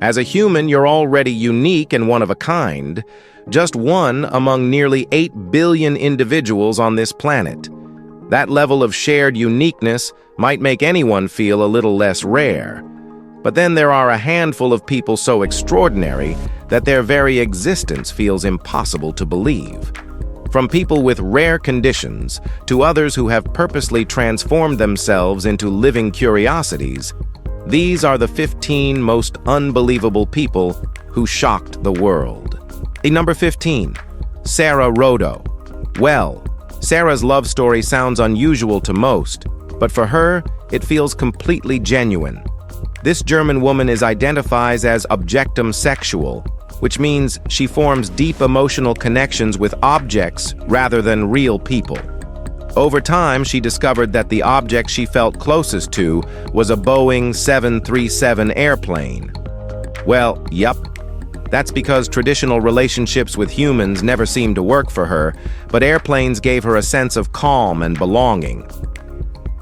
As a human, you're already unique and one of a kind, just one among nearly 8 billion individuals on this planet. That level of shared uniqueness might make anyone feel a little less rare. But then there are a handful of people so extraordinary that their very existence feels impossible to believe. From people with rare conditions to others who have purposely transformed themselves into living curiosities, these are the 15 most unbelievable people who shocked the world. Number 15, Sarah Rodto. Well, Sarah's love story sounds unusual to most, but for her, it feels completely genuine. This German woman identifies as objectum sexual, which means she forms deep emotional connections with objects rather than real people. Over time, she discovered that the object she felt closest to was a Boeing 737 airplane. Well, yup. That's because traditional relationships with humans never seemed to work for her, but airplanes gave her a sense of calm and belonging.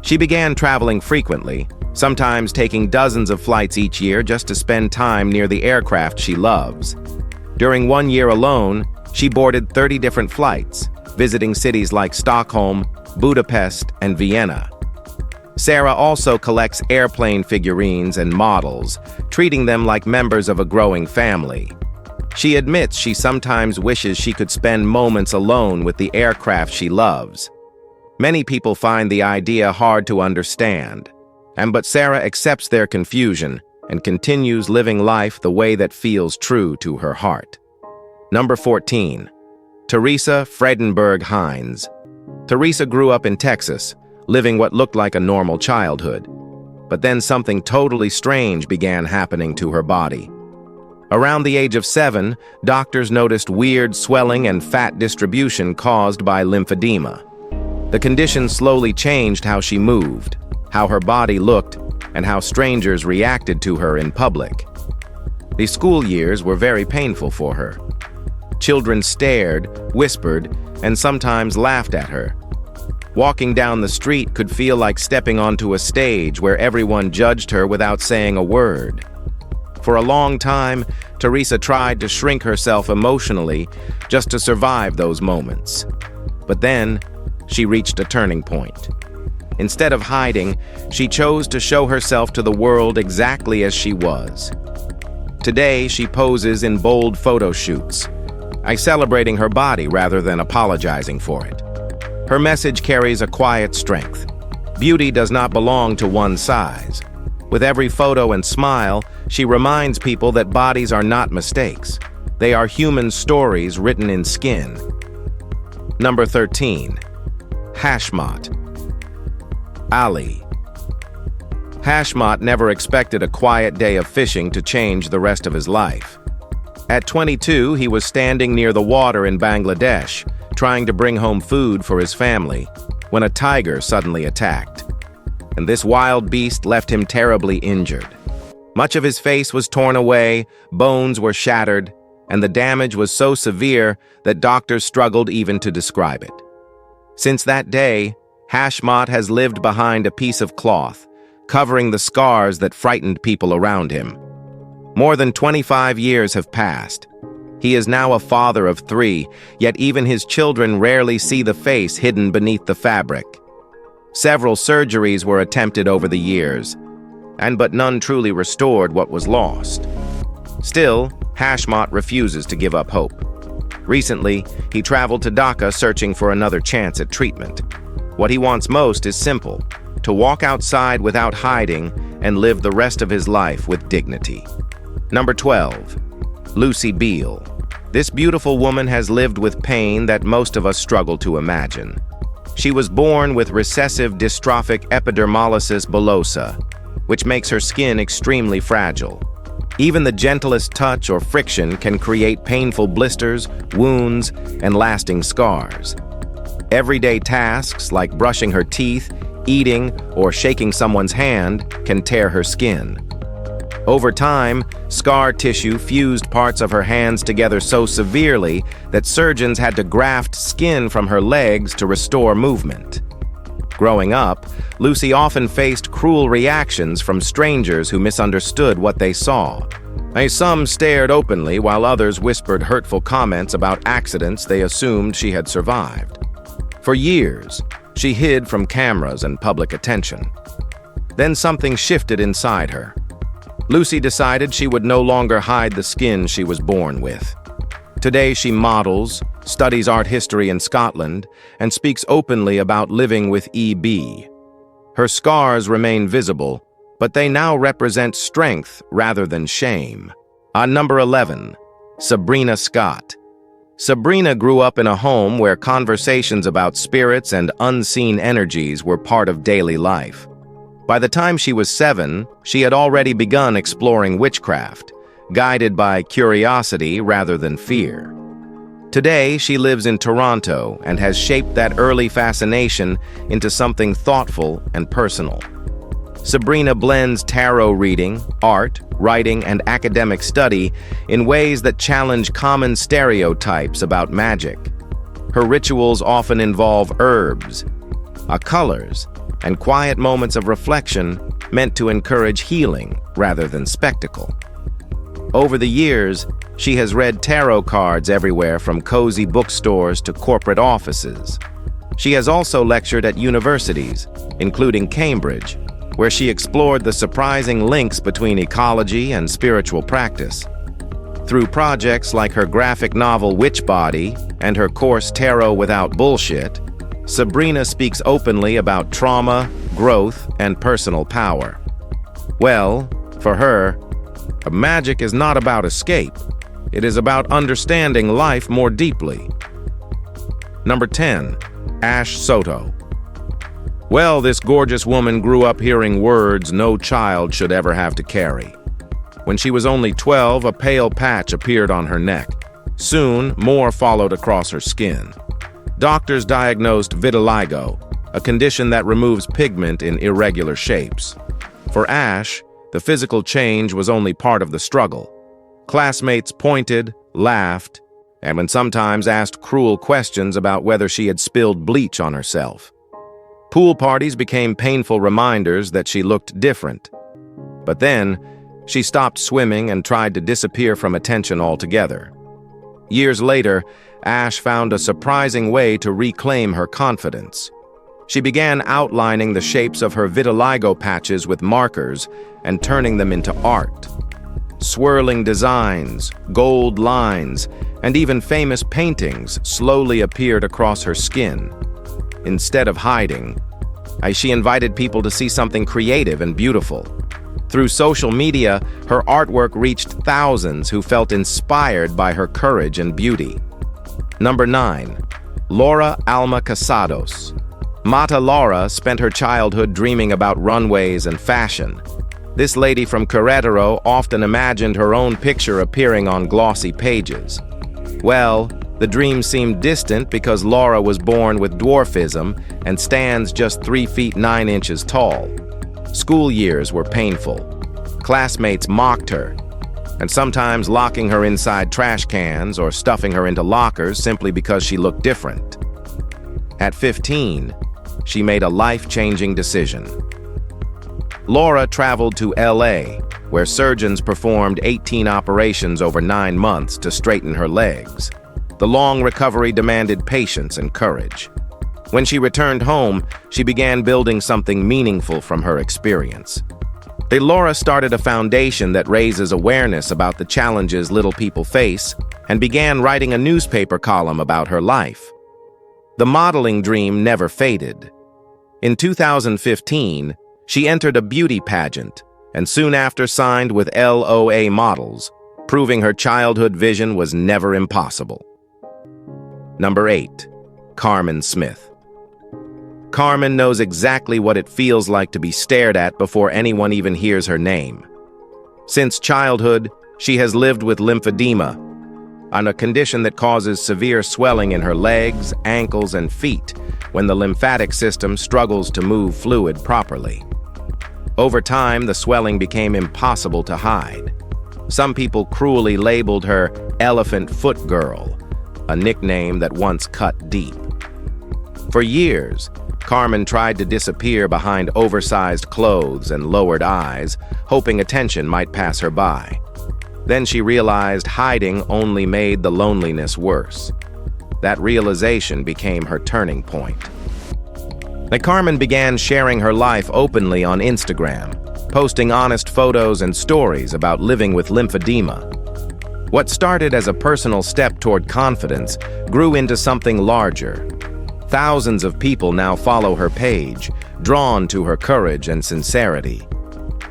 She began traveling frequently, sometimes taking dozens of flights each year just to spend time near the aircraft she loves. During 1 year alone, she boarded 30 different flights, visiting cities like Stockholm, Budapest, and Vienna. Sarah also collects airplane figurines and models, treating them like members of a growing family. She admits she sometimes wishes she could spend moments alone with the aircraft she loves. Many people find the idea hard to understand, but Sarah accepts their confusion and continues living life the way that feels true to her heart. Number 14, Teresa Fredenberg Hines. Teresa grew up in Texas, living what looked like a normal childhood. But then something totally strange began happening to her body. Around the age of 7, doctors noticed weird swelling and fat distribution caused by lymphedema. The condition slowly changed how she moved, how her body looked, and how strangers reacted to her in public. The school years were very painful for her. Children stared, whispered, and sometimes laughed at her. Walking down the street could feel like stepping onto a stage where everyone judged her without saying a word. For a long time, Teresa tried to shrink herself emotionally just to survive those moments. But then, she reached a turning point. Instead of hiding, she chose to show herself to the world exactly as she was. Today, she poses in bold photo shoots, celebrating her body rather than apologizing for it. Her message carries a quiet strength. Beauty does not belong to one size. With every photo and smile, she reminds people that bodies are not mistakes. They are human stories written in skin. Number 13, Hashmott Ali. Hashmott never expected a quiet day of fishing to change the rest of his life. At 22, he was standing near the water in Bangladesh, trying to bring home food for his family, when a tiger suddenly attacked. And this wild beast left him terribly injured. Much of his face was torn away, bones were shattered, and the damage was so severe that doctors struggled even to describe it. Since that day, Hashmott has lived behind a piece of cloth, covering the scars that frightened people around him. More than 25 years have passed. He is now a father of 3, yet even his children rarely see the face hidden beneath the fabric. Several surgeries were attempted over the years, but none truly restored what was lost. Still, Hashmott refuses to give up hope. Recently, he traveled to Dhaka searching for another chance at treatment. What he wants most is simple: to walk outside without hiding and live the rest of his life with dignity. Number 12, Lucy Beal. This beautiful woman has lived with pain that most of us struggle to imagine. She was born with recessive dystrophic epidermolysis bullosa, which makes her skin extremely fragile. Even the gentlest touch or friction can create painful blisters, wounds, and lasting scars. Everyday tasks like brushing her teeth, eating, or shaking someone's hand can tear her skin. Over time, scar tissue fused parts of her hands together so severely that surgeons had to graft skin from her legs to restore movement. Growing up, Lucy often faced cruel reactions from strangers who misunderstood what they saw. Some stared openly while others whispered hurtful comments about accidents they assumed she had survived. For years, she hid from cameras and public attention. Then something shifted inside her. Lucy decided she would no longer hide the skin she was born with. Today she models, studies art history in Scotland, and speaks openly about living with EB. Her scars remain visible, but they now represent strength rather than shame. On number 11, Sabrina Scott. Sabrina grew up in a home where conversations about spirits and unseen energies were part of daily life. By the time she was 7, she had already begun exploring witchcraft, guided by curiosity rather than fear. Today, she lives in Toronto and has shaped that early fascination into something thoughtful and personal. Sabrina blends tarot reading, art, writing, and academic study in ways that challenge common stereotypes about magic. Her rituals often involve herbs, colors, and quiet moments of reflection meant to encourage healing rather than spectacle. Over the years, she has read tarot cards everywhere from cozy bookstores to corporate offices. She has also lectured at universities, including Cambridge, where she explored the surprising links between ecology and spiritual practice. Through projects like her graphic novel Witchbody and her course Tarot Without Bullshit, Sabrina speaks openly about trauma, growth, and personal power. Well, for her, magic is not about escape. It is about understanding life more deeply. Number 10, Ash Soto. Well, this gorgeous woman grew up hearing words no child should ever have to carry. When she was only 12, a pale patch appeared on her neck. Soon, more followed across her skin. Doctors diagnosed vitiligo, a condition that removes pigment in irregular shapes. For Ash, the physical change was only part of the struggle. Classmates pointed, laughed, and sometimes asked cruel questions about whether she had spilled bleach on herself. Pool parties became painful reminders that she looked different. But then, she stopped swimming and tried to disappear from attention altogether. Years later, Ash found a surprising way to reclaim her confidence. She began outlining the shapes of her vitiligo patches with markers and turning them into art. Swirling designs, gold lines, and even famous paintings slowly appeared across her skin. Instead of hiding, she invited people to see something creative and beautiful. Through social media, her artwork reached thousands who felt inspired by her courage and beauty. Number 9, Alma Casados. Mata Laura spent her childhood dreaming about runways and fashion. This lady from Querétaro often imagined her own picture appearing on glossy pages. Well, the dream seemed distant because Laura was born with dwarfism and stands just 3 feet 9 inches tall. School years were painful. Classmates mocked her, and sometimes locking her inside trash cans or stuffing her into lockers simply because she looked different. At 15, she made a life-changing decision. Laura traveled to LA, where surgeons performed 18 operations over 9 months to straighten her legs. The long recovery demanded patience and courage. When she returned home, she began building something meaningful from her experience. Laura started a foundation that raises awareness about the challenges little people face and began writing a newspaper column about her life. The modeling dream never faded. In 2015, she entered a beauty pageant and soon after signed with LOA Models, proving her childhood vision was never impossible. Number 8, Carmen Smith. Carmen knows exactly what it feels like to be stared at before anyone even hears her name. Since childhood, she has lived with lymphedema, a condition that causes severe swelling in her legs, ankles, and feet when the lymphatic system struggles to move fluid properly. Over time, the swelling became impossible to hide. Some people cruelly labeled her Elephant Foot Girl, a nickname that once cut deep. For years, Carmen tried to disappear behind oversized clothes and lowered eyes, hoping attention might pass her by. Then she realized hiding only made the loneliness worse. That realization became her turning point. Carmen began sharing her life openly on Instagram, posting honest photos and stories about living with lymphedema. What started as a personal step toward confidence grew into something larger. Thousands of people now follow her page, drawn to her courage and sincerity.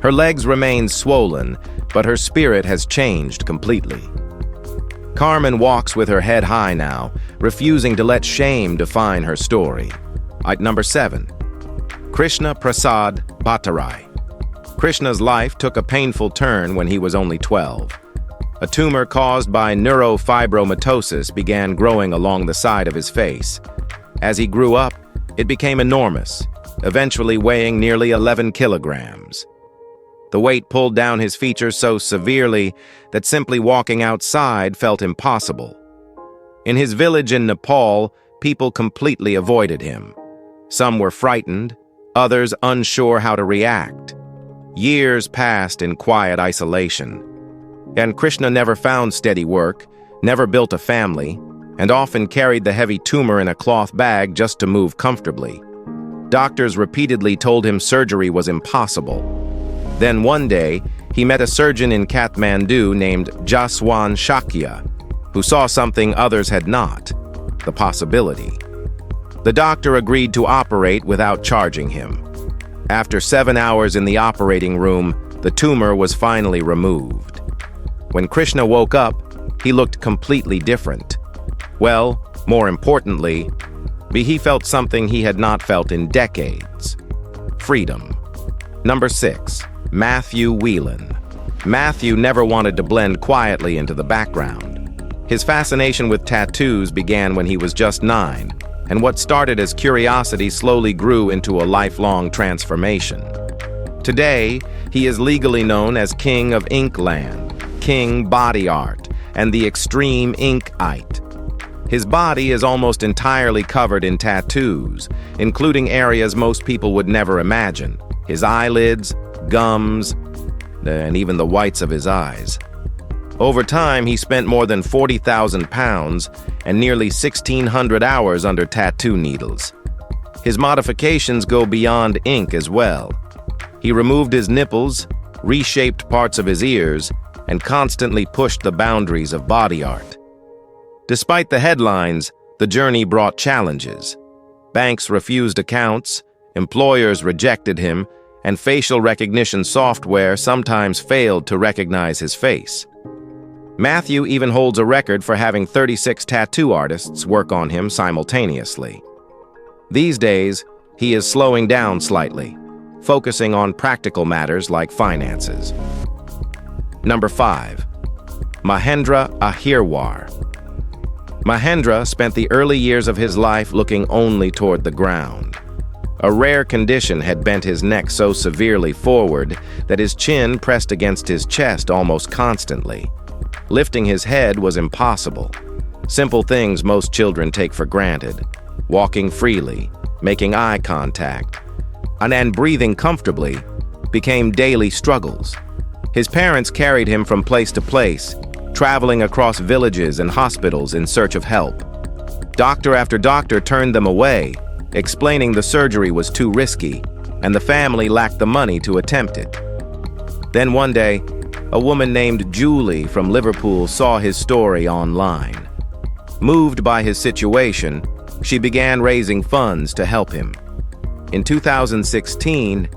Her legs remain swollen, but her spirit has changed completely. Carmen walks with her head high now, refusing to let shame define her story. At number 7. Krishna Prasad Batarai. Krishna's life took a painful turn when he was only 12. A tumor caused by neurofibromatosis began growing along the side of his face. As he grew up, it became enormous, eventually weighing nearly 11 kilograms. The weight pulled down his features so severely that simply walking outside felt impossible. In his village in Nepal, people completely avoided him. Some were frightened, others unsure how to react. Years passed in quiet isolation. And Krishna never found steady work, never built a family, and often carried the heavy tumor in a cloth bag just to move comfortably. Doctors repeatedly told him surgery was impossible. Then one day, he met a surgeon in Kathmandu named Jaswan Shakya, who saw something others had not, the possibility. The doctor agreed to operate without charging him. After 7 hours in the operating room, the tumor was finally removed. When Krishna woke up, he looked completely different. Well, more importantly, he felt something he had not felt in decades. Freedom. Number 6. Matthew Whelan. Matthew never wanted to blend quietly into the background. His fascination with tattoos began when he was just 9, and what started as curiosity slowly grew into a lifelong transformation. Today, he is legally known as King of Inkland, King Body Art, and the Extreme Inkite. His body is almost entirely covered in tattoos, including areas most people would never imagine: his eyelids, gums, and even the whites of his eyes. Over time, he spent more than 40,000 pounds and nearly 1,600 hours under tattoo needles. His modifications go beyond ink as well. He removed his nipples, reshaped parts of his ears, and constantly pushed the boundaries of body art. Despite the headlines, the journey brought challenges. Banks refused accounts, employers rejected him, and facial recognition software sometimes failed to recognize his face. Matthew even holds a record for having 36 tattoo artists work on him simultaneously. These days, he is slowing down slightly, focusing on practical matters like finances. Number 5. Mahendra Ahiwoir. Mahendra spent the early years of his life looking only toward the ground. A rare condition had bent his neck so severely forward that his chin pressed against his chest almost constantly. Lifting his head was impossible. Simple things most children take for granted: walking freely, making eye contact, and breathing comfortably became daily struggles. His parents carried him from place to place, traveling across villages and hospitals in search of help. Doctor after doctor turned them away, explaining the surgery was too risky and the family lacked the money to attempt it. Then one day, a woman named Julie from Liverpool saw his story online. Moved by his situation, she began raising funds to help him. In 2016,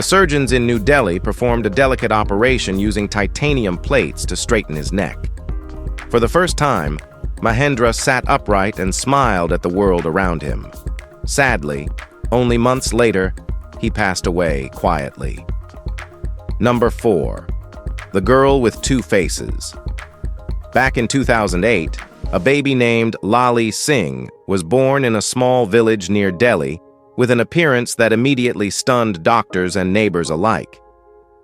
surgeons in New Delhi performed a delicate operation using titanium plates to straighten his neck. For the first time, Mahendra sat upright and smiled at the world around him. Sadly, only months later, he passed away quietly. Number 4. The Girl with Two Faces. Back in 2008, a baby named Lai Singh was born in a small village near Delhi with an appearance that immediately stunned doctors and neighbors alike.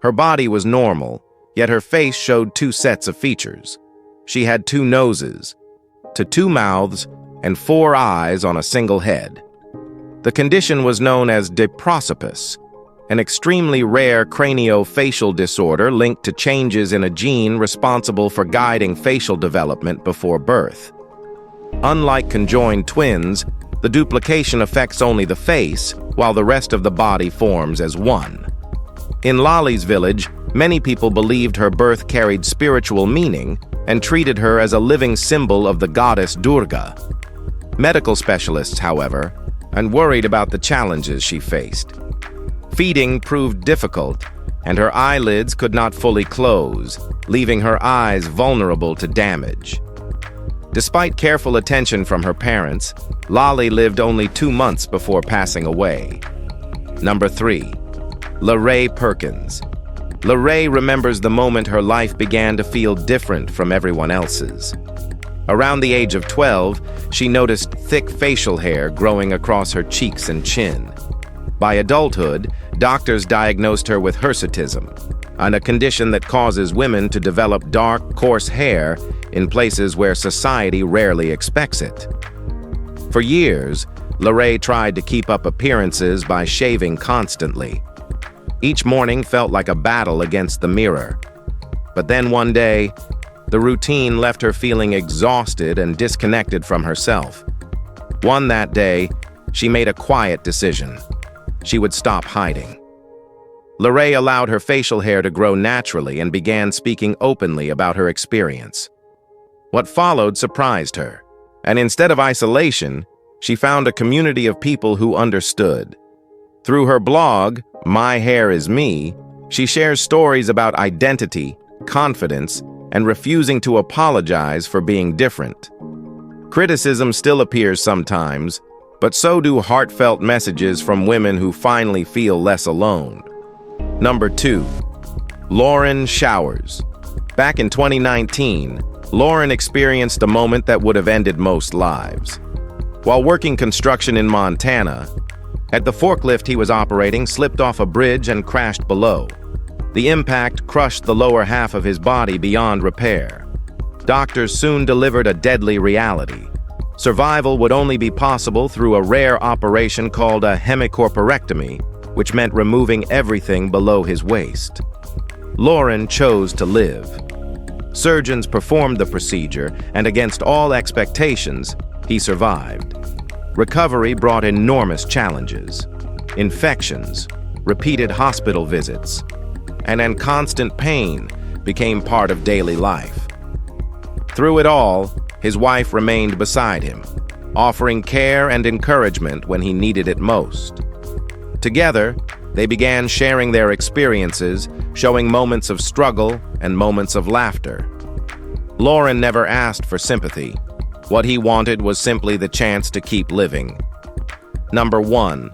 Her body was normal, yet her face showed two sets of features. She had 2 noses, 2 mouths, and 4 eyes on a single head. The condition was known as diprosopis, an extremely rare craniofacial disorder linked to changes in a gene responsible for guiding facial development before birth. Unlike conjoined twins, the duplication affects only the face, while the rest of the body forms as one. In Lali's village, many people believed her birth carried spiritual meaning and treated her as a living symbol of the goddess Durga. Medical specialists, however, are worried about the challenges she faced. Feeding proved difficult, and her eyelids could not fully close, leaving her eyes vulnerable to damage. Despite careful attention from her parents, Lali lived only 2 months before passing away. Number 3. Laray Perkins. Laray remembers the moment her life began to feel different from everyone else's. Around the age of 12, she noticed thick facial hair growing across her cheeks and chin. By adulthood, doctors diagnosed her with hirsutism, a condition that causes women to develop dark, coarse hair in places where society rarely expects it. For years, Laray tried to keep up appearances by shaving constantly. Each morning felt like a battle against the mirror. But then one day, the routine left her feeling exhausted and disconnected from herself. That day, she made a quiet decision. She would stop hiding. Laray allowed her facial hair to grow naturally and began speaking openly about her experience. What followed surprised her, and instead of isolation, she found a community of people who understood. Through her blog, My Hair Is Me, she shares stories about identity, confidence, and refusing to apologize for being different. Criticism still appears sometimes, but so do heartfelt messages from women who finally feel less alone. Number 2. Lauren Showers. Back in 2019, Lauren experienced a moment that would have ended most lives. While working construction in Montana, the forklift he was operating slipped off a bridge and crashed below. The impact crushed the lower half of his body beyond repair. Doctors soon delivered a deadly reality. Survival would only be possible through a rare operation called a hemicorporectomy, which meant removing everything below his waist. Lauren chose to live. Surgeons performed the procedure, and against all expectations, he survived. Recovery brought enormous challenges: infections, repeated hospital visits, and constant pain became part of daily life. Through it all, his wife remained beside him, offering care and encouragement when he needed it most. Together, they began sharing their experiences, showing moments of struggle and moments of laughter. Lauren never asked for sympathy. What he wanted was simply the chance to keep living. Number 1.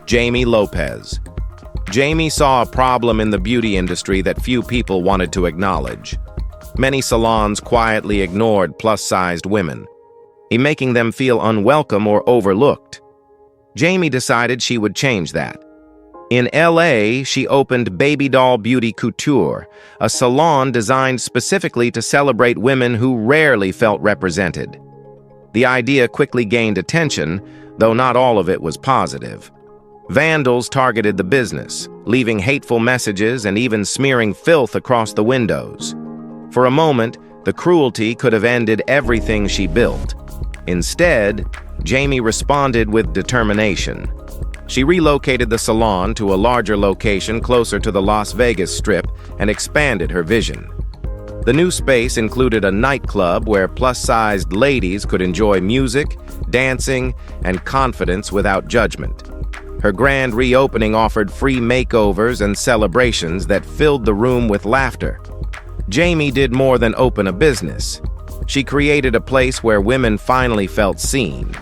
Jaime Lopez. Jaime saw a problem in the beauty industry that few people wanted to acknowledge. Many salons quietly ignored plus-sized women, making them feel unwelcome or overlooked. Jaime decided she would change that. In LA, she opened Baby Doll Beauty Couture, a salon designed specifically to celebrate women who rarely felt represented. The idea quickly gained attention, though not all of it was positive. Vandals targeted the business, leaving hateful messages and even smearing filth across the windows. For a moment, the cruelty could have ended everything she built. Instead, Jaime responded with determination. She relocated the salon to a larger location closer to the Las Vegas Strip and expanded her vision. The new space included a nightclub where plus-sized ladies could enjoy music, dancing, and confidence without judgment. Her grand reopening offered free makeovers and celebrations that filled the room with laughter. Jaime did more than open a business. She created a place where women finally felt seen.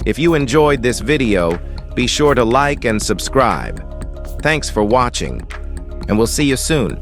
If you enjoyed this video, be sure to like and subscribe. Thanks for watching, and we'll see you soon.